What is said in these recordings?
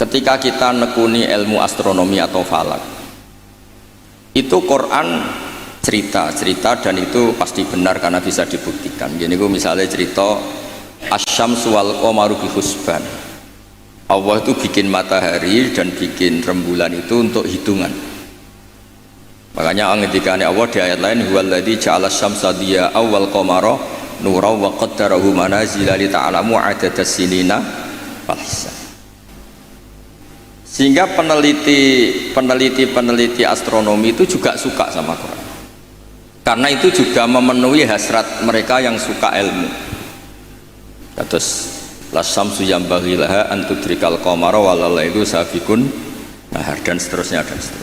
ketika kita nekuni ilmu astronomi atau falak, itu Quran cerita dan itu pasti benar karena bisa dibuktikan. Gini gue misalnya cerita asyamsu wal qamaru bi husban. Allah itu bikin matahari dan bikin rembulan itu untuk hitungan. Makanya ngendikane Allah di ayat lain huwallazi ja'ala syamsa diya'an wal qamara nuran wa qaddarahu manazila li ta'lamu 'adadas sinina wal hisab. Sehingga peneliti astronomi itu juga suka sama Quran. Karena itu juga memenuhi hasrat mereka yang suka ilmu. Terus la syamsu yanbaghi laha an tudrikal qamara wal lailu sabiqun nahar dan seterusnya dan seterusnya.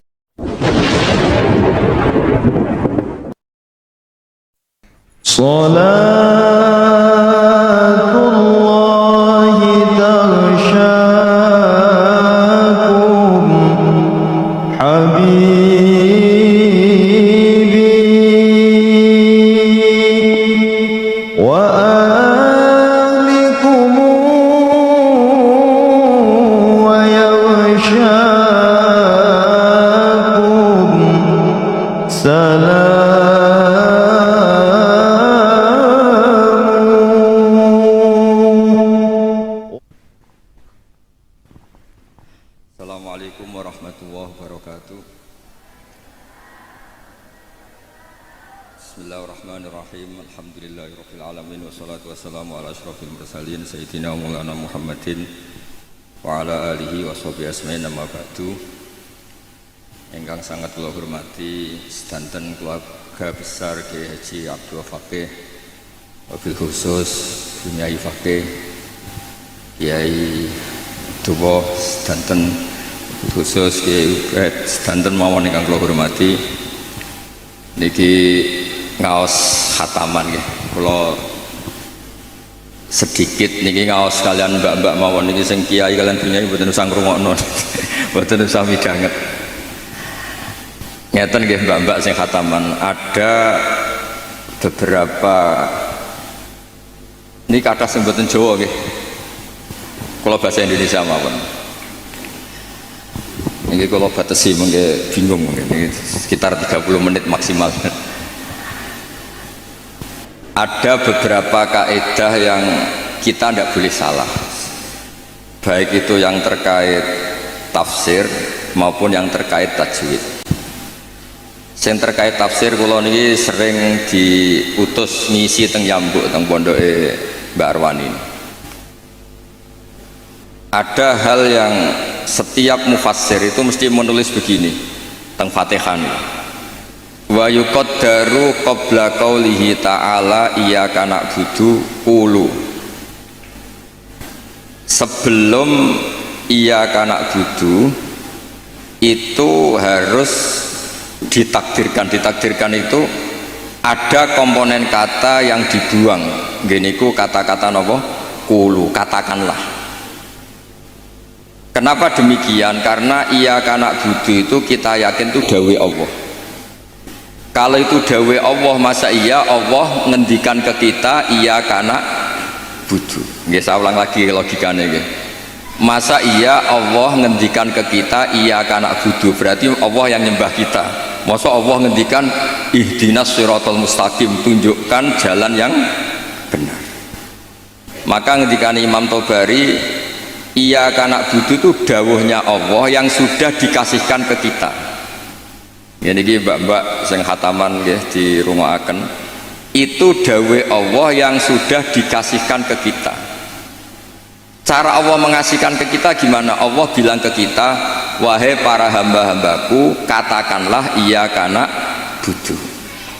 Salatullahi taghshakum habibi wa alikum wa yaghshakum salam. Assalamualaikum warahmatullahi wabarakatuh. Bismillahirrahmanirrahim. Alhamdulillahirabbil alamin wassalatu wassalamu ala asyrofil mursalin sayyidina maulana Muhammadin wa ala alihi washabihi asmain amma ba'du. Ingkang sangat kula hormati sedanten keluarga besar Kiai Haji Abdul Faqih, wabil khusus Kiai Faqih Kiai Duwo sedanten khusus Kiai Ubed sedanten mawon ingkang kula hormati. Niki ngaos khataman nggih. Kula sedikit niki ngaos kalian mbak-mbak mawon niki sing kiai kalian dunyai mboten usah ngrungokno. Mboten usah midanget. Ngeten nggih mbak-mbak sing khataman, ada beberapa ini kata sing mboten Jawa nggih. Kula bahasa Indonesia mawon. Ini kalau batasi mungkin bingung mungkin ini sekitar 30 menit maksimal. Ada beberapa kaidah yang kita tidak boleh salah, baik itu yang terkait tafsir maupun yang terkait tajwid. Yang terkait tafsir kula niki sering diutus ngisi teng Yambuk teng pondoke Mbak Arwani. Ada hal yang setiap mufassir itu mesti menulis begini teng Fatihah ini. Wa yuqaddaru qabla qaulihi ta'ala iyyaka na'budu qulu. Sebelum iyyaka na'budu itu harus ditakdirkan itu ada komponen kata yang dibuang. Geniku kata-kata napa? Qulu, katakanlah. Kenapa demikian? Karena iyyaka na'budu itu kita yakin itu dawuh Allah. Kalau itu dawuh Allah, masa iya Allah ngendikan ke kita iyyaka na'budu. Nggih, saya ulang lagi logikanya nggih. Masa iya Allah ngendikan ke kita iyyaka na'budu, berarti Allah yang nyembah kita. Masa Allah ngendikan ihdinas siratal mustaqim, tunjukkan jalan yang benar. Maka ngendikan Imam Tobari iyyaka na'budu itu dawuhnya Allah yang sudah dikasihkan ke kita. Ini mbak-mbak sing khataman nggih dirungokaken. Itu dawuh Allah yang sudah dikasihkan ke kita. Cara Allah mengasihkan ke kita gimana? Allah bilang ke kita, wahai para hamba-hambaku, katakanlah iyyaka na'budu.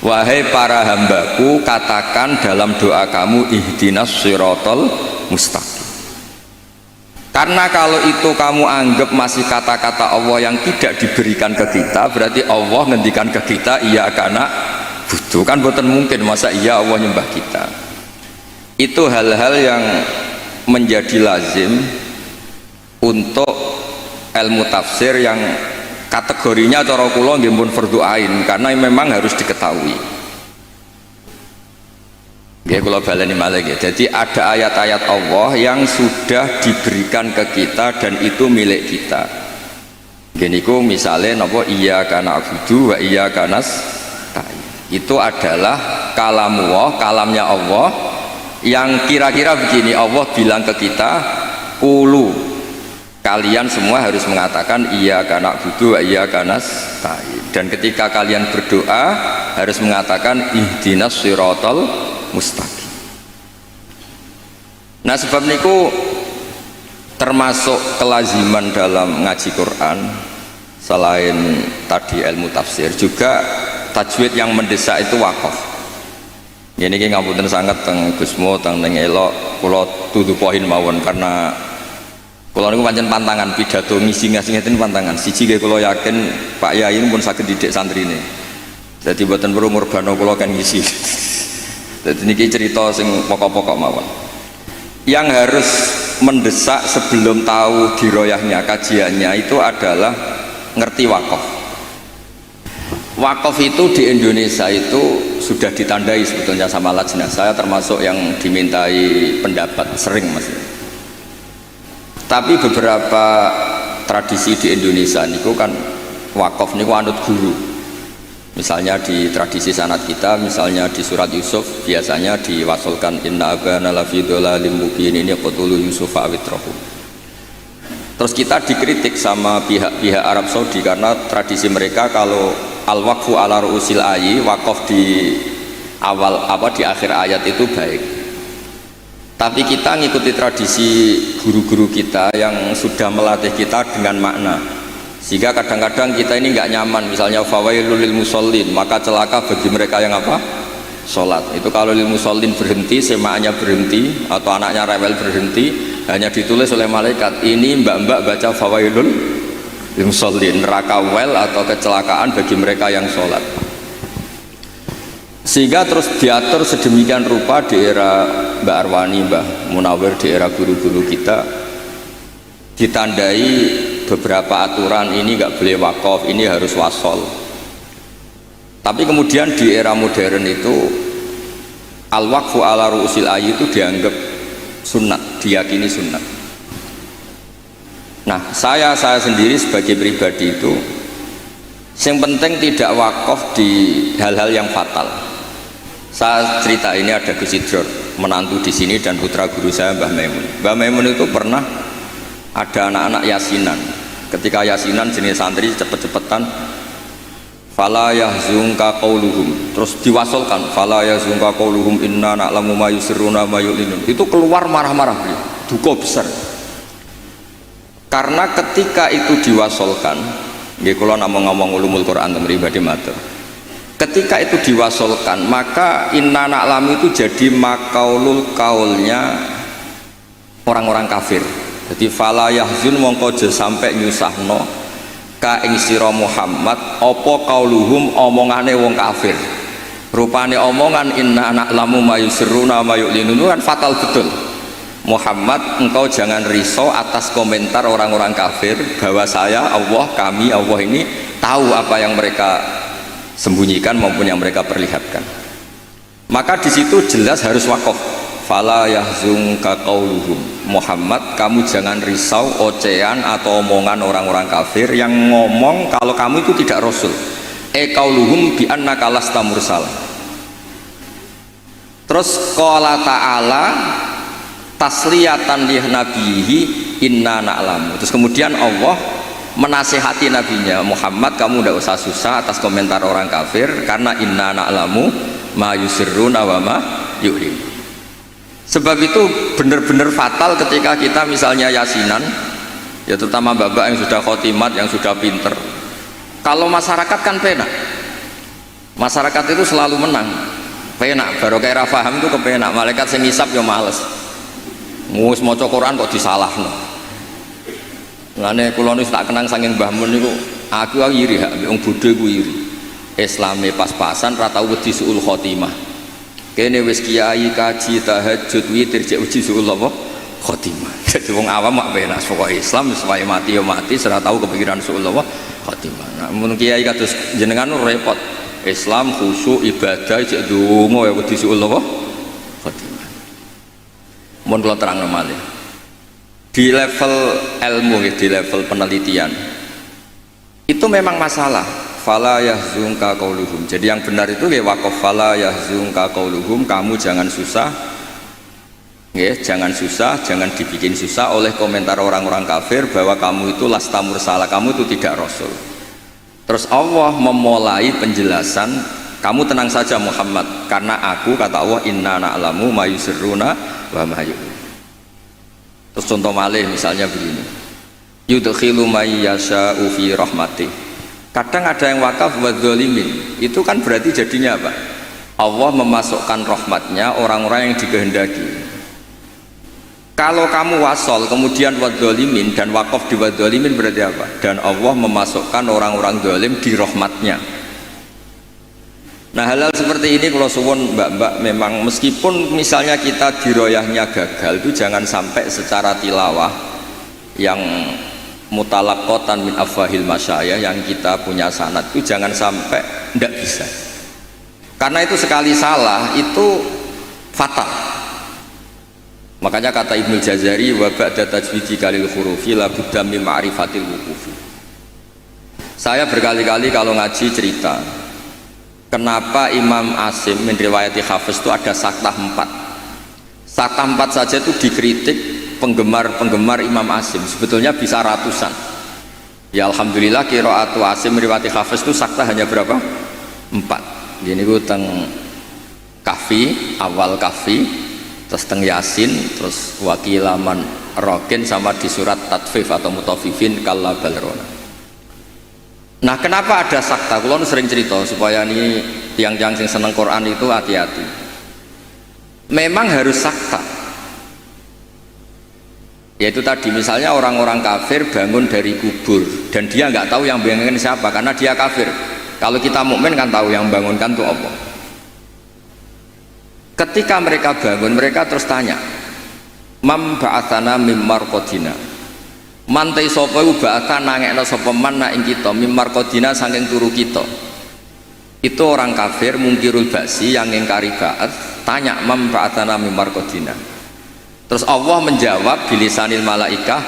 Wahai para hambaku, katakan dalam doa kamu ihdinas siratal mustaqim. Karena kalau itu kamu anggap masih kata-kata Allah yang tidak diberikan ke kita, berarti Allah ngendikan ke kita iyyaka na'budu. Kan boten mungkin masa iya Allah nyembah kita. Itu hal-hal yang menjadi lazim untuk ilmu tafsir yang kategorinya cara kula nggih pun fardhu ain, karena memang harus diketahui. Ya kalau baleni malih nggih. Jadi ada ayat-ayat Allah yang sudah diberikan ke kita dan itu milik kita. Gini ku misalnya napa iyyaka na'budu wa iyyaka nasta'in. Itu adalah kalamullah, kalamnya Allah yang kira-kira begini, Allah bilang ke kita, qulu, kalian semua harus mengatakan iyyaka na'budu wa iyyaka nasta'in. Dan ketika kalian berdoa harus mengatakan ihdinas shiratal mustaqim. Nah sebab niku termasuk kelaziman dalam ngaji Quran selain tadi ilmu tafsir juga tajwid yang mendesak itu wakaf. Ini ngapunten sangat teng Gusmo teng ning elok kula tutu poin mawon karena kula niku pancen pantangan pidato ngisi-ngisi ngeten pantangan. Siji nggih kula yakin Pak Yai pun saged didik santrine. Jadi mboten perlu murbano kula kan ngisi. Jadi niki cerita sing pokok-pokok mawon. Yang harus mendesak sebelum tahu diroyahnya kajiannya itu adalah ngerti wakaf. Wakaf itu di Indonesia itu sudah ditandai sebetulnya sama lajnah. Saya termasuk yang dimintai pendapat sering mas. Tapi beberapa tradisi di Indonesia niku kan wakaf niku anut guru. Misalnya di tradisi sanad kita, misalnya di surat Yusuf biasanya diwasolkan inna abana lafi dhalalim mubin ini qatulu Yusuf awitrahu. Terus kita dikritik sama pihak-pihak Arab Saudi karena tradisi mereka kalau al-waqfu ala ru'usil ayi, wakaf di awal di akhir ayat itu baik. Tapi kita ngikuti tradisi guru-guru kita yang sudah melatih kita dengan makna. Sehingga kadang-kadang kita ini nggak nyaman, misalnya fawailul lil musallin, maka celaka bagi mereka yang apa? Sholat. Itu kalau lil musallin berhenti, semaknya berhenti atau anaknya rewel berhenti, hanya ditulis oleh malaikat ini mbak-mbak baca fawailul lil musallin, neraka wel atau kecelakaan bagi mereka yang sholat. Sehingga terus diatur sedemikian rupa di era Mbak Arwani, Mbah Munawir, di era guru-guru kita ditandai beberapa aturan, ini nggak boleh wakaf, ini harus wasol. Tapi kemudian di era modern itu al-waqfu ala ru'usil ayi itu dianggap sunnat, diyakini sunnat. Nah saya sendiri sebagai pribadi itu yang penting tidak wakaf di hal-hal yang fatal. Saya cerita ini ada Gus Idror menantu di sini dan putra guru saya Mbah Maimun. Mbah Maimun itu pernah ada anak-anak yasinan. Ketika yasinan jenis santri cepet-cepetan fala yahzunka qauluhum, terus diwasolkan fala yahzunka qauluhum inna na'lamu ma yusirruna ma yu'linun. Itu keluar marah-marah beliau, duka besar. Karena ketika itu diwasolkan, nggih kula namung ngomong ulumul Quran teng pribadi matur. Ketika itu diwasolkan, maka inna na'lamu itu jadi makaulul kaulnya orang-orang kafir. Jadi fala yahzun mongko aja sampai nyusahno ka ing sira Muhammad apa qauluhum omongane wong kafir. Rupane omongan inna na'lamu ma yusirruna ma yu'linun kan fatal betul. Muhammad engkau jangan risau atas komentar orang-orang kafir bahwa saya Allah, kami Allah ini tahu apa yang mereka sembunyikan maupun yang mereka perlihatkan. Maka di situ jelas harus wakaf. Fala yahzunka qauluhum, Muhammad kamu jangan risau ocehan atau omongan orang-orang kafir yang ngomong kalau kamu itu tidak rasul. Qauluhum bi annaka lasta mursal. Terus qala ta'ala tasliyatan li nabihi inna na'lamu. Terus kemudian Allah menasihati nabinya, Muhammad kamu tidak usah susah atas komentar orang kafir karena inna na'lamu ma yusirruna wa ma yu'lin. Sebab itu benar-benar fatal ketika kita misalnya yasinan, ya terutama bapak yang sudah khotimat, yang sudah pinter. Kalau masyarakat kan penak, masyarakat itu selalu menang, penak. Baru kayak rafaham itu kepenak, malaikat sing ngisap ya males. Ngus maca Quran kok disalahno. Lane kula niku tak kenang saking Mbah Mun niku, aku iri hak wong bodho ku iri. Islame pas-pasan ra tau wedi suul khotimah. Kene wis kiai kaji tahajud witir cek uji suul apa khotimah. Jadi wong awam mak penak pokoke Islam wis wae mati ya mati, ora tau kepikiran suul apa khotimah. Nah, mun kiai kados jenengan repot. Islam khusyuk ibadah cek donga ya wedi suul apa Mohon kalau terang malih. Di level ilmu, di level penelitian, itu memang masalah. Fala yahzunka qauluhum. Jadi yang benar itu ya waqaf fala yahzunka qauluhum, kamu jangan susah. Ya, jangan susah, jangan dibikin susah oleh komentar orang-orang kafir bahwa kamu itu lasta mursala, kamu itu tidak rasul. Terus Allah memulai penjelasan, kamu tenang saja Muhammad, karena aku kata Allah inna na'lamu ma yusirruna wa ma yu'lun. Terus contoh malih misalnya begini. Yudkhilu may yasha'u fi rahmatih. Kadang ada yang wakaf wa dzalimin. Itu kan berarti jadinya apa? Allah memasukkan rahmatnya orang-orang yang dikehendaki. Kalau kamu wasol kemudian wadzalimin dan wakaf di wadzalimin berarti apa? Dan Allah memasukkan orang-orang zalim di rahmatnya. Nah hal-hal seperti ini kalau suwun mbak-mbak memang meskipun misalnya kita diroyahnya gagal itu jangan sampai secara tilawah yang mutalakotan min afwahil masyayah yang kita punya sanad itu jangan sampai tidak bisa. Karena itu sekali salah itu fatal. Makanya kata Ibnu Jazari wa ba'da tajwidi kalil hurufi la budda min ma'rifatil wuqufi. Saya berkali-kali kalau ngaji cerita kenapa Imam Asim min riwayati Hafiz itu ada saktah 4. Saktah 4 saja itu dikritik penggemar-penggemar Imam Asim, sebetulnya bisa ratusan. Ya alhamdulillah qiraatu Asim riwayati Hafiz itu saktah hanya berapa? 4. Ini ku teng Kahfi, awal Kahfi, terus teng Yasin, terus wakilaman rokin sama di surat Tatfif atau Mutafifin kalla balrona. Nah kenapa ada sakta? Kalau sering cerita supaya ini yang seneng Quran itu hati-hati. Memang harus sakta. Yaitu tadi misalnya orang-orang kafir bangun dari kubur dan dia nggak tahu yang bangunkan siapa karena dia kafir. Kalau kita mukmin kan tahu yang bangunkan itu Allah. Ketika mereka bangun, mereka terus tanya, "Mam ba'atsana mim marqadina." Mantai sapa iku ba'atsa nangekno sapa man ing kita mim marqadina saking turu kita. Itu orang kafir mungkirul ba'si yang ingkari ba'ats, tanya, "Mam ba'atsana mim marqadina." Terus Allah menjawab bilisanil malaikah,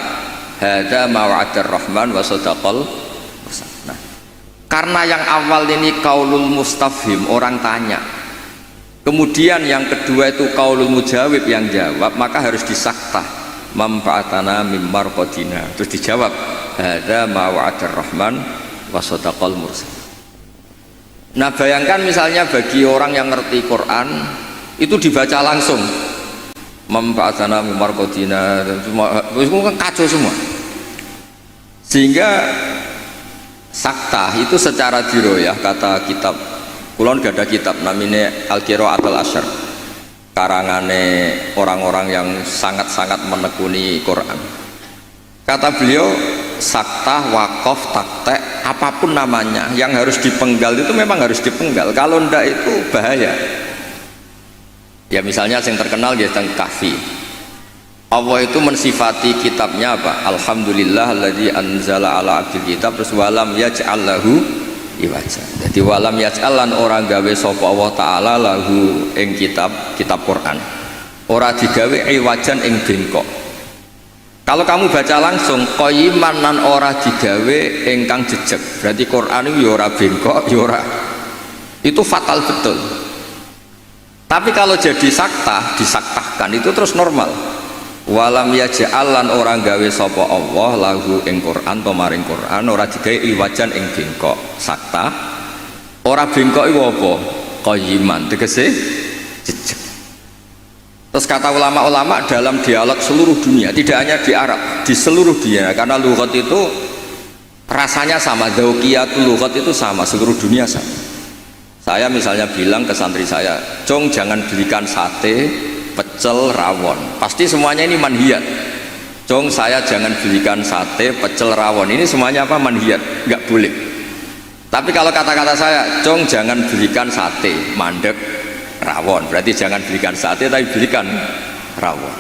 "Hadza ma wa'adar rahman wa sadaqal mursal." Nah, karena yang awal ini qaulul mustafhim, orang tanya. Kemudian yang kedua itu qaulul mujawib yang jawab, maka harus disaktah manfaatana mimmar qadina. Terus dijawab hadza ma wa'adar rahman wa sadaqal mursal. Nah bayangkan misalnya bagi orang yang ngerti Quran itu dibaca langsung manfaatana mimmar qadina, semua kan kacau semua. Sehingga saktah itu secara diroyah kata kitab kulon gak ada kitab namanya Al-Qira'atul Asyar, karangane orang-orang yang sangat-sangat menekuni Quran. Kata beliau saktah, wakaf, taktek, apapun namanya yang harus dipenggal itu memang harus dipenggal, kalau ndak itu bahaya. Ya misalnya yang terkenal ya tentang Kahfi, Allah itu mensifati kitabnya apa? Alhamdulillah alladzi anzala ala abdil kitab, terus walam yaj'al lahu iwaja. Jadi walam yaj'alan orang gawe sapa Allah taala lahu ing kitab Quran. Ora digawe iwajan ing bengkok. Kalau kamu baca langsung qayyiman nan ora digawe ingkang jejeg. Berarti Quran itu ya ora bengkok, ya ora. Itu fatal betul. Tapi kalau jadi saktah, disaktahkan itu terus normal. Walam yaj'alan orang gawe sapa Allah lahu ing Quran to maring Quran ora digawe iwajan ing bengkok. Sakta ora bengkok iku apa? Qayyiman, tegese jejeg. Terus kata ulama-ulama dalam dialog seluruh dunia, tidak hanya di Arab, di seluruh dunia, karena lughat itu rasanya sama, dzauqiyatul lughat itu sama, seluruh dunia sama. Saya misalnya bilang ke santri saya, "Cong jangan belikan sate, pecel, rawon." Pasti semuanya ini manhiyat. "Cong saya jangan belikan sate, pecel, rawon." Ini semuanya apa? Manhiyat, nggak boleh. Tapi kalau kata-kata saya, "Cong jangan belikan sate, mandek, rawon." Berarti jangan belikan sate tapi belikan rawon.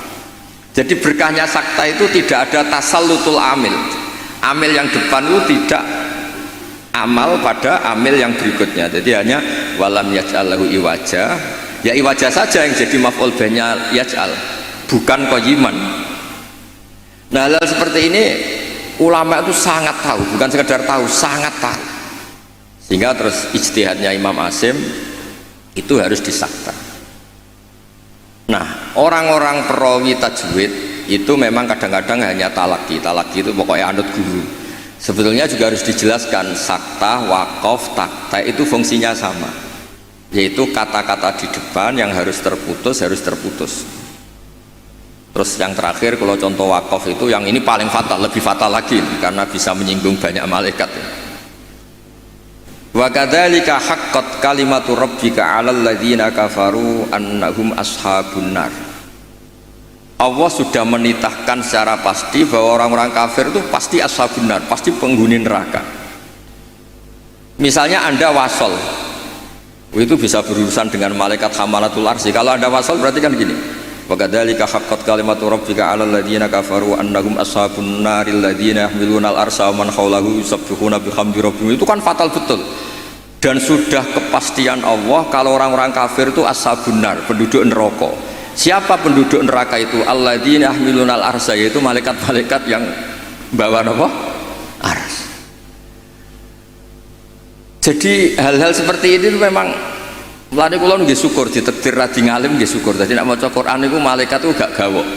Jadi berkahnya sakta itu tidak ada tasallutul amil. Amil yang depan itu tidak amal pada amil yang berikutnya. Jadi hanya walam yaj'al lahu iwaja. Ya iwaja saja yang jadi maf'ul bihnya yaj'al. bukan qayiman. Nah, hal seperti ini ulama itu sangat tahu, bukan sekedar tahu, sangat tahu. Sehingga terus ijtihadnya Imam Asim itu harus disakta. Nah, orang-orang perawi tajwid itu memang kadang-kadang hanya talaki itu pokoknya anut guru. Sebetulnya juga harus dijelaskan sakta, wakof, takta itu fungsinya sama, yaitu kata-kata di depan yang harus terputus. Terus yang terakhir kalau contoh wakof itu yang ini paling fatal, lebih fatal lagi karena bisa menyinggung banyak malaikat. Wa kadzalika haqqat kalimatu rabbika 'alal ladzina kafaru annahum ashabun nar. Allah sudah menitahkan secara pasti bahwa orang-orang kafir itu pasti ashabun nar, pasti penghuni neraka. Misalnya Anda wasol, itu bisa berurusan dengan malaikat hamalatul arsy. Kalau Anda wasol berarti kan gini. Wa kadzalika haqqat kalimatu rabbika 'alal ladzina kafaru annahum ashabun naril ladzina yahmiluna al-arsya wa man hawlahu yusabbihuna bihamdi rabbihim. Itu kan fatal betul. Dan sudah kepastian Allah kalau orang-orang kafir itu ashabun nar, penduduk neraka. Siapa penduduk neraka itu? Alladzina yahmiluna al-arsya, yaitu malaikat-malaikat yang bawa apa? Ars. Jadi hal-hal seperti ini memang mulane kula nggih syukur ditakdir radi ngalim nggih syukur. Dadi nek maca Quran niku malaikat itu gak gawok,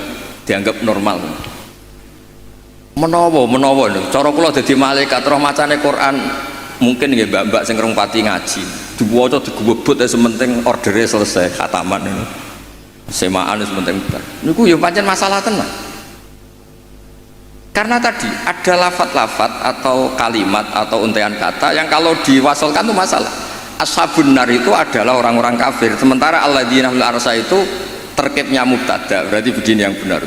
dianggap normal. Menawa cara kula dadi malaikat roh macane Quran mungkin nggih mbak-mbak sing ngrungpati ngaji. Diwaca digubut sementing ordere selesai khataman niku. Semaan sementing bar. Niku ya pancen masalah tenan. Karena tadi ada lafat-lafat atau kalimat atau untaian kata yang kalau diwasolkan itu masalah. Ashabun nar itu adalah orang-orang kafir, sementara alladzina fil arsy itu terkibnya mubtada, berarti begini yang benar.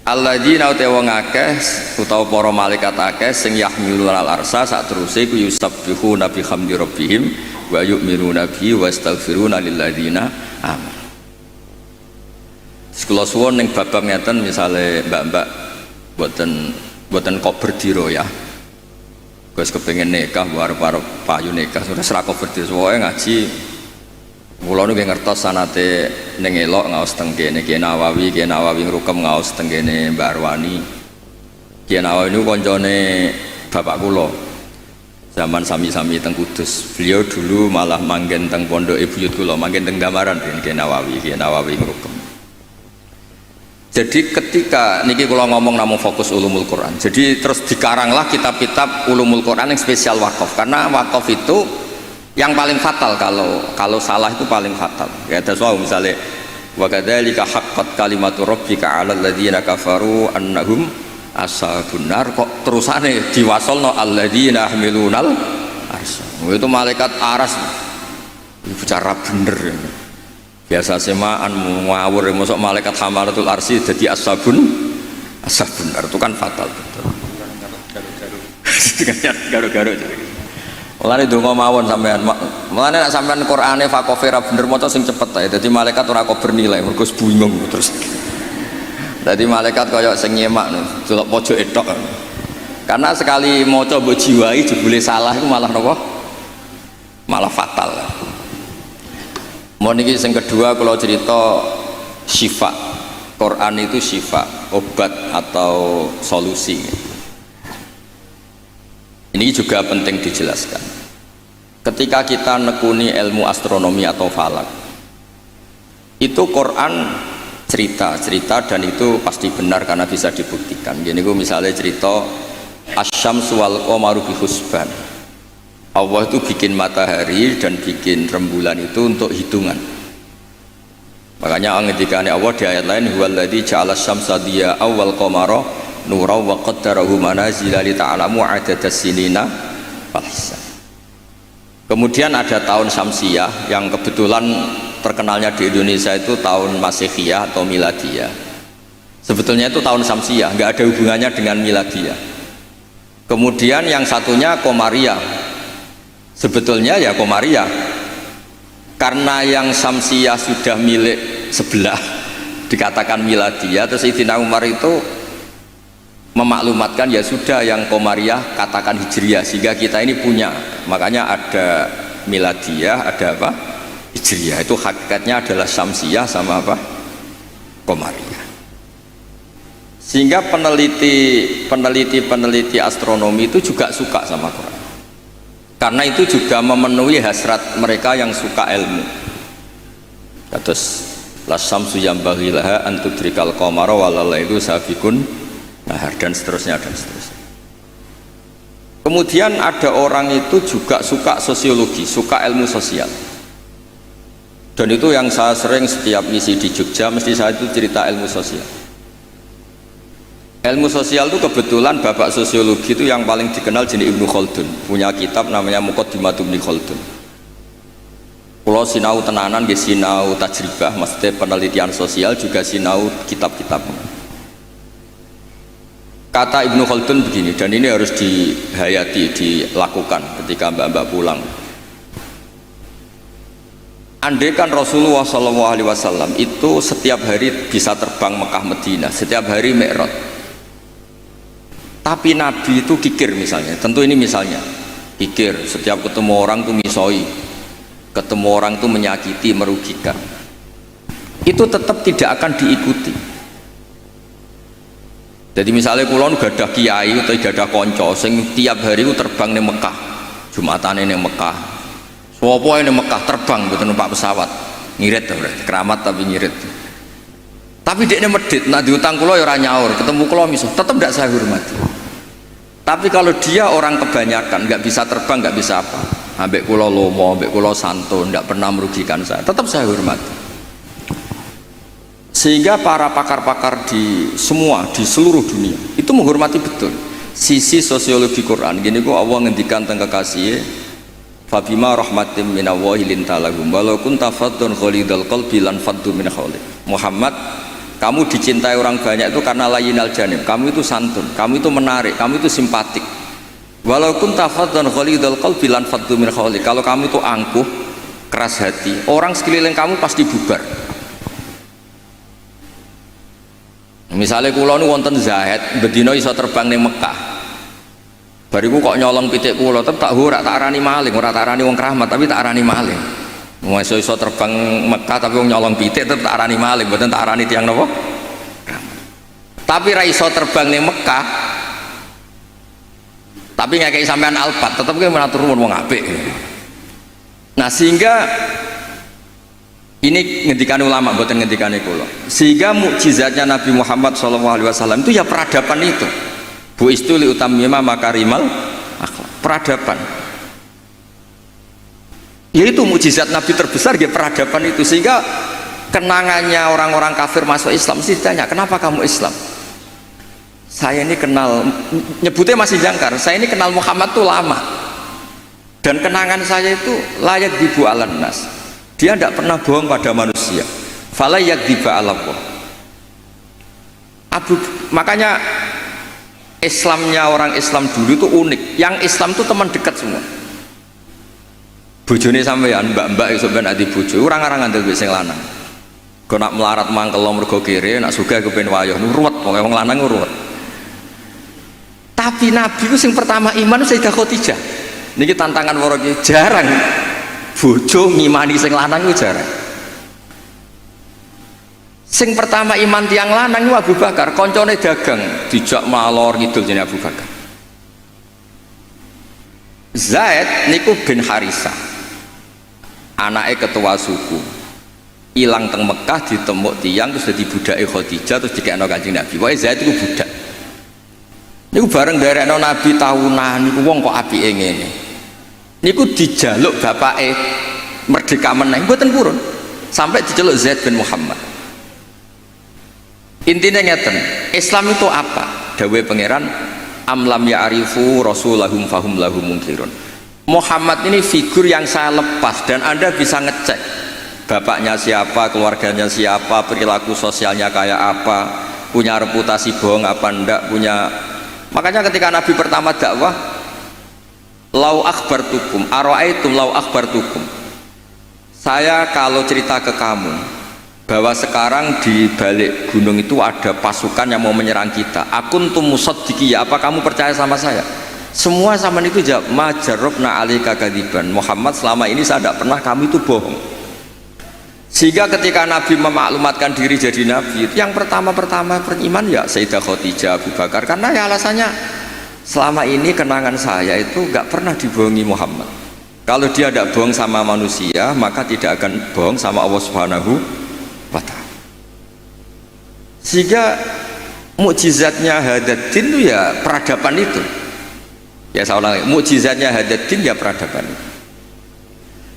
Alladzina utawa wong akeh utawa para malaikat akeh sing yahmilul arsy sak teruse ku yusabbihuna bihamdi rabbihim wa yu'minuna bihi wa yastaghfiruna lil ladzina amanu. Sekula suwun ning bab ngeten misale mbak-mbak boten kober diro ya. Gus kepengin nikah arep payu nikah sudah serak kober diro wae ngaji. Kula niku ngertos sanate ning elok ngaos teng kene Ki Nawawi ngrukem ngaos teng kene Mbak Arwani. Ki Nawawi niku kancane bapak kula. Zaman sami-sami teng Kudus. Beliau dulu malah manggen teng pondok buyut kula, manggen teng Damaran Ki Nawawi ngrukem. Jadi ketika niki kalau ngomong namun fokus ulumul Quran, jadi terus dikaranglah kitab-kitab ulumul Quran yang spesial wakaf, karena wakaf itu yang paling fatal, kalau salah itu paling fatal. Ya ada soal misalnya wa kadzalika haqqat kalimatu rabbika 'alal ladzina kafaru annahum ashabun nar, kok terusane diwasolno alladzina yahmilunal arsy. Itu malaikat aras bicara bener ya. Biasa semaan ngawur masuk malaikat hamalatul arsy jadi ashabun nar itu kan fatal betul. Garu-garu jadi. Mulane donga mawon sampean. Mulane nek sampean Qur'ane fakofera bener maca sing cepet ae. Dadi malaikat ora kok bernilai mergo bingung terus. Dadi malaikat kaya sing nyemak delok pojok etok. Karena sekali maca mbok jiwai jebule salah iku malah napa? Malah fatal. Mau niki yang kedua kalau cerita syifa, Quran itu syifa, obat atau solusi. Ini juga penting dijelaskan. Ketika kita nekuni ilmu astronomi atau falak, itu Quran cerita dan itu pasti benar karena bisa dibuktikan. Gini gue misalnya cerita asyamsu wal qamaru bihusban. Allah itu bikin matahari dan bikin rembulan itu untuk hitungan. Makanya ketika Allah di ayat lain huwallazi ja'ala syamsa diya'an wal qamara nuran wa qaddarahu manazila li ta'lamu 'adadas sinina wal hisab. Kemudian ada tahun Syamsiyah yang kebetulan terkenalnya di Indonesia itu tahun Masihiyah atau Miladiyah. Sebetulnya itu tahun Syamsiyah, nggak ada hubungannya dengan Miladiyah. Kemudian yang satunya Qamariyah. Sebetulnya ya Qamariyah, karena yang Syamsiyah sudah milik sebelah dikatakan Miladiyah, terus Sayyidina Umar itu memaklumatkan ya sudah yang Qamariyah katakan Hijriyah sehingga kita ini punya. Makanya ada Miladiyah, ada apa? Hijriyah. Itu hakikatnya adalah Syamsiyah sama apa? Qamariyah. Sehingga peneliti astronomi itu juga suka sama Quran, karena itu juga memenuhi hasrat mereka yang suka ilmu. Terus lasyamsu yambaghi laha an tudrikal qamara wal lailu sabiqun nahar, dan seterusnya dan seterusnya. Kemudian ada orang itu juga suka sosiologi, suka ilmu sosial, dan itu yang saya sering setiap misi di Jogja mesti saya itu cerita ilmu sosial. Ilmu sosial itu kebetulan bapak sosiologi itu yang paling dikenal jenis Ibnu Khaldun, punya kitab namanya Muqaddimatu Ibnu Khaldun. Kalau sinau tenanan ya sinau tajribah, maksudnya penelitian sosial, juga sinau kitab-kitabnya. Kata Ibnu Khaldun begini, dan ini harus dihayati, dilakukan ketika mbak-mbak pulang. Andaikan Rasulullah SAW itu setiap hari bisa terbang Mekah Madinah, setiap hari Mi'raj, tapi Nabi itu kikir misalnya, tentu ini misalnya, kikir, setiap ketemu orang tuh misoi, ketemu orang tuh menyakiti, merugikan, itu tetap tidak akan diikuti. Jadi misalnya kulon gak ada kiai atau gak ada konco sing tiap hari itu terbang di Mekah, Jumatan ini Mekah, Sopo ini Mekah terbang betul numpak pesawat, ngirit berarti keramat tapi ngirit. Tapi dia medit, nak diutang kulo ya ora nyaur, ketemu kulo misal, tetap tidak saya hormati. Tapi kalau dia orang kebanyakan, nggak bisa terbang, nggak bisa apa, ambek kulo lomo, ambek kulo santun, nggak pernah merugikan saya, tetap saya hormati. Sehingga para pakar-pakar di semua, di seluruh dunia itu menghormati betul sisi sosiologi Quran. Gini kok Allah ngendikan tentang kekasih, fabima rahmatim minallahi lintalahum walau kunta faddun ghalidal qalbi lan faddu min hawlik. Muhammad, kamu dicintai orang banyak itu karena layinal janib, kamu itu santun, kamu itu menarik, kamu itu simpatik. Walau kunta faddun ghalidal qalbi lan faddu min hawlik, kalau kamu itu angkuh, keras hati, orang sekeliling kamu pasti bubar. Misalnya kulo nu wonten Zahid, bedino iso terbang ning Mekah. Bariku kok nyolong pitik kulo, tetep tak ora tak arani maling, ora tak arani wong keramat, tapi tak arani maling. Wong iso terbang Mekah tapi wong nyolong pitik tetep tak arani maling, mboten tak arani tiyang napa? Tapi ra iso terbang ning Mekah. Tapi ngekeki sampean alpat, tetep ki menatur wong apik. Nah, sehingga ini ngendikan ulama, bukan ngendikan kulo. Sehingga mukjizatnya Nabi Muhammad SAW itu ya peradaban itu. Bu istuli utamima makarimal akhlak, peradaban. Yaitu mukjizat Nabi terbesar ya peradaban itu. Sehingga kenangannya orang-orang kafir masuk Islam mesti ditanya, kenapa kamu Islam? Saya ini kenal, nyebutnya masih jangkar, saya ini kenal Muhammad tuh lama. Dan kenangan saya itu layak dibu alan nas. Dia tidak pernah bohong pada manusia. Fala yakdziba 'ala Allah. Makanya Islamnya orang Islam dulu itu unik. Yang Islam itu teman dekat semua. Bojone sampean, mbak-mbak iso ben ati bojo, orang-orang ngandel wis sing lanang. Kok nak melarat mangkel mergo kere, nak sugih kepen wayah, ruwet wong lanang ruwet. Tapi Nabi itu sing pertama iman Sayyidah Khadijah. Niki tantangan para jarang. Bojo ngimani sing lanang itu jarang. Sing pertama iman tiang lanang itu Abu Bakar, koncone dagang dijak malor ngidul jenenge Abu Bakar. Zaid niku bin Harisah, anake ketua suku, ilang teng Mekah ditemuk tiang terus dadi budake Khadijah terus dikekno Kanjeng Nabi. Pokoke Zaid iku budak. Niku bareng nderekno Nabi tahunan niku wong kok apike ngene. Niku dijaluk bapake merdeka meneh mboten purun sampai diceluk Zaid bin Muhammad. Intinya ngeten, Islam itu apa? Dawuhe pangeran, amlam ya'rifu rasulahum fahum lahum munkirun. Muhammad ini figur yang saya lepas dan Anda bisa ngecek bapaknya siapa, keluarganya siapa, perilaku sosialnya kayak apa, punya reputasi bohong apa enggak, punya. Makanya ketika Nabi pertama dakwah, lau akhbartukum ara'aitum lau akhbartukum, saya kalau cerita ke kamu bahwa sekarang di balik gunung itu ada pasukan yang mau menyerang kita, akuntum musaddiqiyya, apa kamu percaya sama saya? Semua zaman itu jawab, majarobna alika kadiban, Muhammad selama ini saya tidak pernah kamu itu bohong. Sehingga ketika Nabi memaklumatkan diri jadi Nabi, yang pertama-tama beriman ya Sayyidah Khadijah, Abu Bakar, karena ya alasannya selama ini kenangan saya itu nggak pernah dibohongi Muhammad. Kalau dia tidak bohong sama manusia, maka tidak akan bohong sama Allah Subhanahu wa Ta'ala. Sehingga mukjizatnya Hadaddin itu ya peradaban itu. Ya saya ulangi, mukjizatnya Hadaddin ya peradaban itu.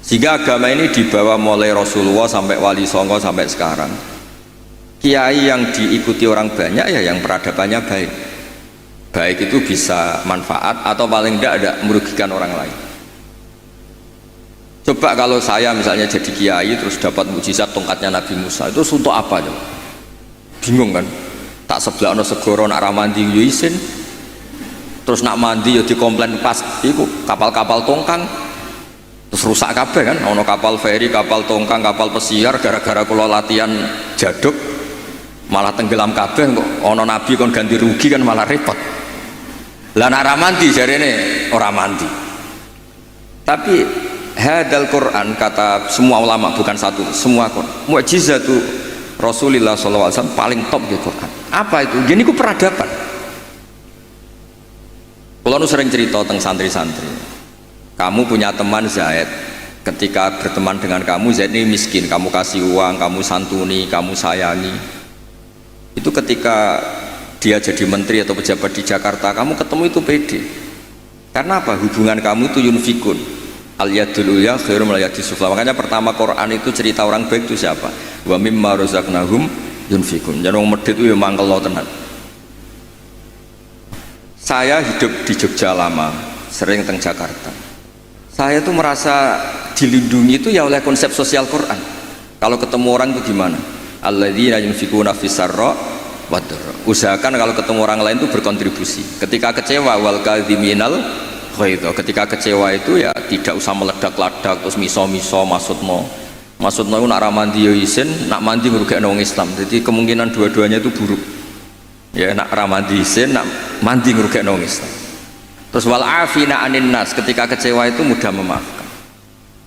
Sehingga agama ini dibawa mulai Rasulullah sampai Wali Songo sampai sekarang. Kiai yang diikuti orang banyak ya yang peradabannya baik. Baik itu bisa manfaat atau paling tidak ada merugikan orang lain. Coba kalau saya misalnya jadi kiai terus dapat mukjizat tongkatnya Nabi Musa, itu untuk apa coba? Bingung kan? Tak sebelakno segoro nak ramandi yo isin. Terus nak mandi yo dikomplain pas iku kapal-kapal tongkang. Terus rusak kabeh kan, ono kapal feri, kapal tongkang, kapal pesiar gara-gara kula latihan jaduk malah tenggelam kabeh kok ono nabi kon ganti rugi kan malah repot. Lah nak ramandi jarene ora mandi. Tapi hadal Quran kata semua ulama bukan satu, semua Quran. Mukjizatu Rasulullah SAW paling top di Quran. Apa itu? Gini ku peradaban. Kalau nu sering cerita tentang santri-santri. Kamu punya teman Zaid, ketika berteman dengan kamu Zaid ini miskin, kamu kasih uang, kamu santuni, kamu sayangi. Itu ketika dia jadi menteri atau pejabat di Jakarta, kamu ketemu itu pede. Karena apa? Hubungan kamu itu yunfikun. Al-yadul ulya khairum al yadis sufla. Makanya pertama Quran itu cerita orang baik itu siapa? Wa mimma razaqnahum yunfikun. Jangan wong medhit itu ya mangkel tenan. Saya hidup di Jogja lama, sering teng Jakarta. Saya tuh merasa dilindungi itu ya oleh konsep sosial Quran. Kalau ketemu orang itu gimana? Alladzina yunfikuna fis-sarra wad-dharra. Usahakan kalau ketemu orang lain itu berkontribusi. Ketika kecewa wal kadhiminal ghaidha. Ketika kecewa itu ya tidak usah meledak-ledak terus miso-miso maksudno itu nak ramandi yo isin, nak mandi ngrugekno wong Islam. Jadi kemungkinan dua-duanya itu buruk. Ya nak ramandi isin, nak mandi ngrugekno wong Islam. Terus wal afina anin nas, ketika kecewa itu mudah memaafkan.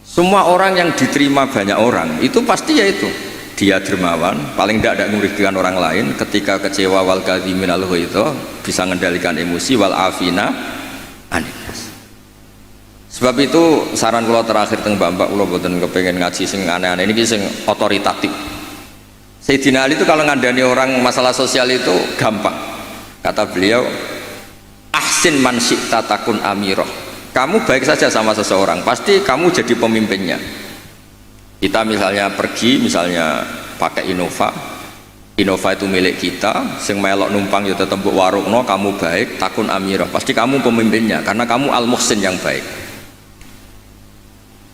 Semua orang yang diterima banyak orang itu pasti ya itu dia dermawan, paling tidak ada merugikan orang lain. Ketika kecewa wal kadhimin al ghaidha, bisa mengendalikan emosi. Wal afina anin nas. Sebab itu saran kula terakhir teng Mbak kula mboten kepengin ngaji sing aneh-aneh ini sing otoritatif. Sayyidina Ali itu kalau ngandani orang masalah sosial itu gampang. Kata beliau, ahsin man syi'ta takun amirah. Kamu baik saja sama seseorang, pasti kamu jadi pemimpinnya. Kita misalnya pergi, misalnya pakai Innova itu milik kita, sing melok numpang ya tetep mbok warungno, kamu baik, takun amirah, pasti kamu pemimpinnya karena kamu al-muhsin yang baik.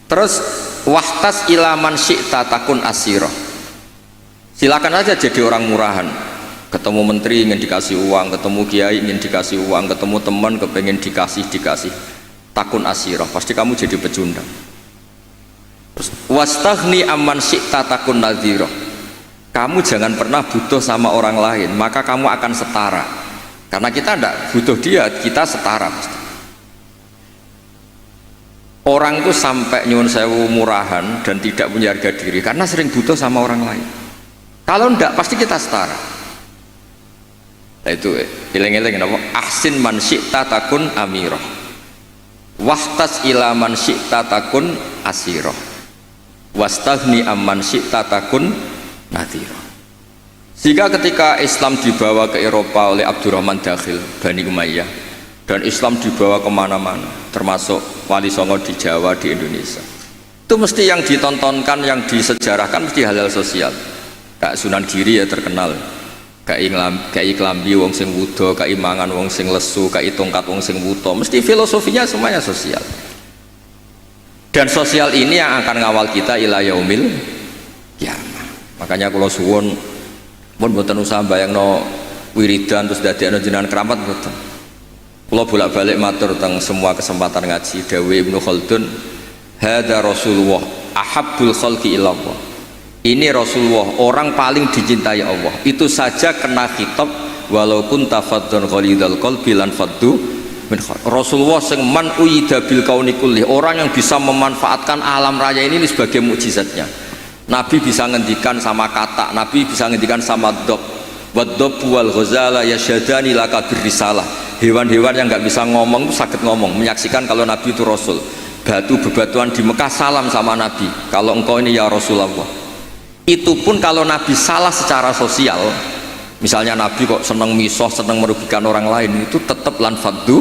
Terus wahtas ila man syi'ta takun asirah. Silakan aja jadi orang murahan. Ketemu menteri ingin dikasih uang, ketemu kiai ingin dikasih uang, ketemu teman kepengen dikasih takun asirah, pasti kamu jadi pecundang. Terus wastaghni amman syi'ta takun nadhirah. Kamu jangan pernah butuh sama orang lain, maka kamu akan setara. Karena kita tidak butuh dia, kita setara. Orang itu sampai nyuwun sewu murahan dan tidak punya harga diri karena sering butuh sama orang lain. Kalau tidak pasti kita setara. Nah itu eling-eling napa? Ahsin man syi'ta takun amirah. Wahtas ila man syi'ta takun asirah. Wastaghni amman syi'ta takun nadhirah. Sehingga ketika Islam dibawa ke Eropa oleh Abdurrahman Dakhil Bani Umayyah dan Islam dibawa kemana-mana, termasuk Wali Songo di Jawa, di Indonesia, itu mesti yang ditontonkan, yang disejarahkan mesti hal-hal sosial. Kayak Sunan Giri ya terkenal, kayak klambi wong sing wudo, kayak mangan wong sing lesu, kayak tongkat wong sing wuto, mesti filosofinya semuanya sosial. Dan sosial ini yang akan ngawal kita ila yaumil kiamah. Makanya kalau suwun pun mboten usah bayangno wiridan terus dadekno jenengan keramat mboten. Kula bolak-balik matur teng semua kesempatan ngaji dawuh Ibnu Khaldun, hadza Rasulullah ahabbul khalqi ilallah. Ini Rasulullah, orang paling dicintai Allah. Itu saja kena khitab walaupun tafadzun ghalidul qalbi lan faddu min khalq. Rasulullah sing man uyida bil kauni kulli, orang yang bisa memanfaatkan alam raya ini sebagai mukjizatnya. Nabi bisa ngendikan sama kata, Nabi bisa ngendikan sama dob, wadob wal ghazala yasyadani laka birrisalah. Hewan-hewan yang nggak bisa ngomong itu sakit ngomong, menyaksikan kalau Nabi itu Rasul. Batu bebatuan di Mekah salam sama Nabi, kalau engkau ini ya Rasulullah. Itu pun kalau Nabi salah secara sosial, misalnya Nabi kok seneng misoh, seneng merugikan orang lain, itu tetap lanfaddu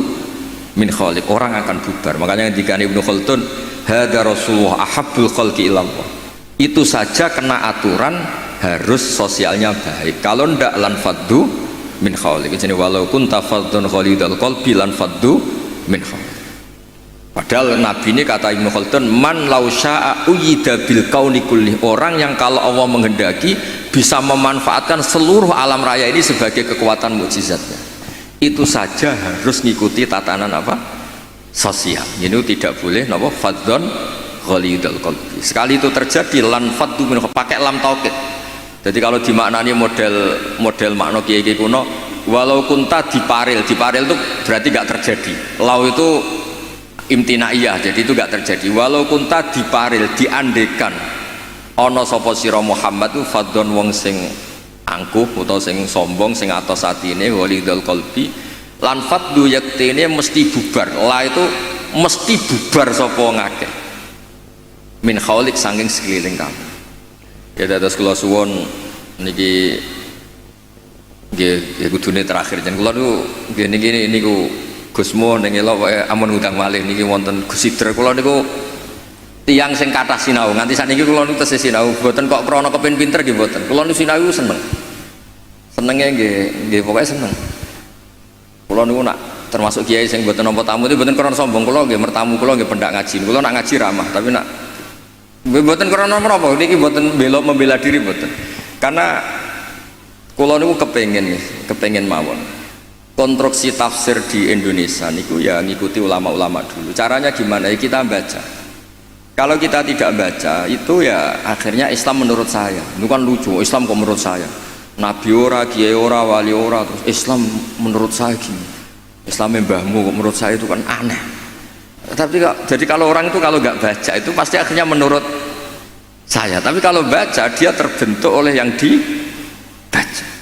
min khaliq, orang akan bubar. Makanya ketika Ibnu Khaldun, hada Rasulullah ahabbul khalqi ilallah, itu saja kena aturan harus sosialnya baik. Kalau ndak lanfaddu min khaliq. Jadi walau kunta faddan khalidal qalbi lanfaddu min khaliq. Padahal Nabi ini kata Ibnu Khaldun, man lau sya'a uyida bil kauni kulli, orang yang kalau Allah menghendaki bisa memanfaatkan seluruh alam raya ini sebagai kekuatan mukjizatnya. Itu saja harus ngikuti tatanan apa? Sosial. Ini tidak boleh napa fadzon ghalidul qalbi. Sekali itu terjadi lan faddu min, pakai lam taukid. Jadi kalau dimaknani model makna kiai kuno, walau kunta diparil itu berarti nggak terjadi. Lau itu imtinaiyah, jadi itu gak terjadi. Walau kunta diparil, diandekan ana sapa sira Muhammad itu fadhon wong sing angkuh utawa sing sombong, sing atos atine walidul qalbi, lan fadhu yaktine mesti bubar. La itu mesti bubar sapa ngakeh min khaulik, saking sekeliling kamu. Ya dados kula suwun niki nggih kudune terakhir jen kula niku nggih niku Gusmo ning elok wae amun ngundang malih niki wonten Gus Sidr. Kula niku tiyang sing kathah sinau. Nganti sakniki kula niku tesih sinau, mboten kok krana kepengin pinter nggih mboten. Kula niku sinau seneng. Senenge nggih pokoke seneng. Kula niku nak termasuk kiai sing mboten nampa tamu itu mboten krana sombong. Kula nggih mertamu kula nggih pendak ngaji. Kula nak ngaji ramah, tapi nak mboten krana menapa niki mboten membela diri mboten. Karena kula niku kepengin mawon. Konstruksi tafsir di Indonesia niku ya ngikuti ulama-ulama dulu. Caranya gimana? Ya kita baca. Kalau kita tidak baca itu ya akhirnya Islam menurut saya. Itu kan lucu, Islam kok menurut saya. Nabi ora, kiai ora, wali ora, terus Islam menurut saya gini. Islam mbahmu kok menurut saya itu kan aneh. Tapi jadi kalau orang itu kalau nggak baca itu pasti akhirnya menurut saya. Tapi kalau baca dia terbentuk oleh yang dibaca.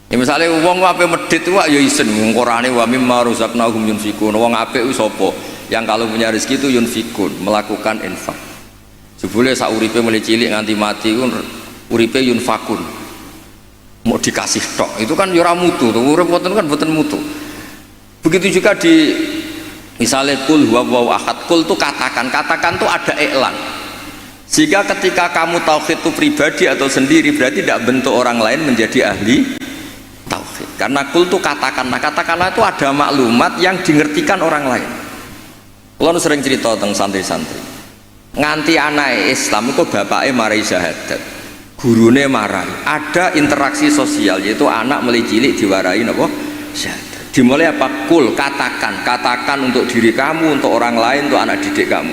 Ya misalnya wong ape medhit wae ya isen ngorane wa mimma razaqnahum yunfikun. Wong apik ku sapa? Yang kalau punya rezeki itu yunfikun, melakukan infak. Jebule sak uripe mulai cilik nganti mati ku uripe yunfakun. Mau dikasih tok. Itu kan ya ora mutu, urip boten kan boten mutu. Begitu juga di misalnya kul huwallahu ahad. Kul itu katakan tuh ada iklan. Jika ketika kamu tauhid itu pribadi atau sendiri berarti tidak bentuk orang lain menjadi ahli tauhid. Karena kul itu katakanlah itu ada maklumat yang dimengertikan orang lain. Kalau sering cerita tentang santri-santri nganti anak Islam itu bapaknya marai syahadat, gurune marai, ada interaksi sosial yaitu anak mulai cilik diwarai apa? Syahadat. Dimulai apa? Kul, katakan untuk diri kamu, untuk orang lain, untuk anak didik kamu.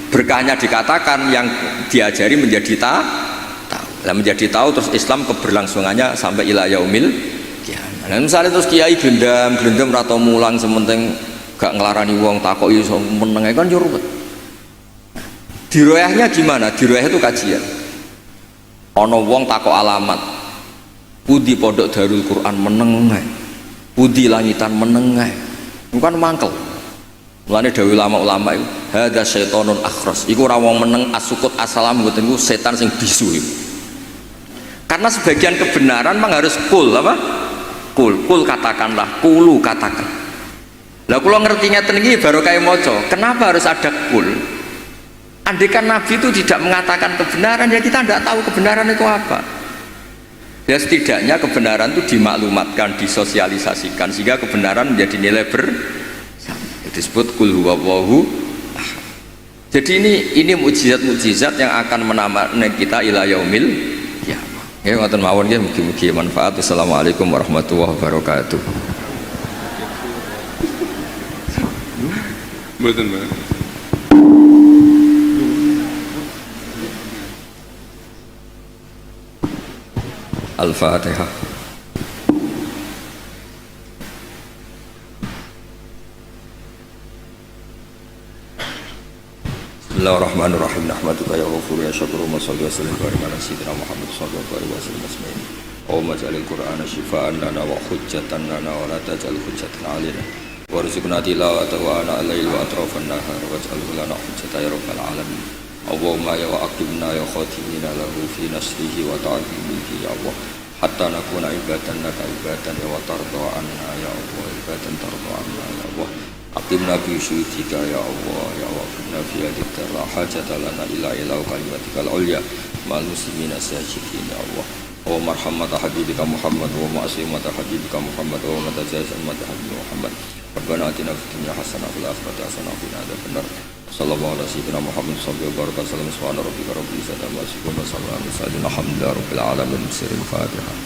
Berkahnya dikatakan, yang diajari menjadi tahu. Nah, menjadi tahu terus Islam keberlangsungannya sampai ila yaumil. Nah, misalnya terus kiai gelendam atau mulang sementing gak ngelarani wong takok iso meneng kan yo ruwet. Diroyahnya gimana? Diroyah itu kajian. Ana wong takok alamat. Pudi pondok Darul Quran meneng ae. Pudi langitan meneng ae. Bukan mangkel. Mulane dawuh ulama-ulama iku hadza syaitonun akhras. Iku ora wong meneng asukut assalam mboten iku setan sing bisu iku. Karena sebagian kebenaran memang harus kul apa? Kul katakanlah, kulu katakan. Lah kula ngerti ngeten iki baru kaya maca. Kenapa harus ada kul? Andaikan Nabi itu tidak mengatakan kebenaran ya kita tidak tahu kebenaran itu apa. Ya setidaknya kebenaran itu dimaklumatkan, disosialisasikan sehingga kebenaran menjadi nilai disebut kul huwallahu ahad. Jadi ini mukjizat-mukjizat yang akan menemani kita ila yaumil. Ya ngoten mawon nggih mugi-mugi manfaat. Assalamualaikum warahmatullahi wabarakatuh. Mboten, Pak. Al-Fatihah. Bismillahirrahmanirrahim. Nahmaduka ya ghafur ya syakur wa salli wa sallim ala sayyidina Muhammad sallallahu alaihi wasallam asma'in. Allahumma ja'alil Qur'ana shifaan lana wa hujjatan lana wa la taj'al hujjatan 'alaina. Warzuqna tilawatahu ana al-laili wa atrafan nahar waj'alhu lana hujjatan ya rabbal alamin. Allahumma ya wa aqimna ya khatimina lahu fi nasrihi wa ta'zimihi ya Allah. Hatta nakuna ibatan laka ibatan ya wa tarda anna ya Allah ibatan tarda anna ya Allah. Aqimna bi syuhudika ya Allah ya waqimna fi hadika la hajata lana illa ila kalimatikal ulya mal muslimina sajidin ya Allah. Wa marhamata habibika Muhammad wa ma'asimata habibika Muhammad wa matajazan mata habibika Muhammad. Rabbana atina fid dunya hasanah wa fil akhirati hasanah wa qina adzabannar. Sallallahu alaihi sayyidina Muhammad sallallahu alaihi wasallam subhana rabbika rabbil izzati amma yasifun wa salamun alal mursalin alhamdulillahi rabbil alamin. Sirul Fatihah.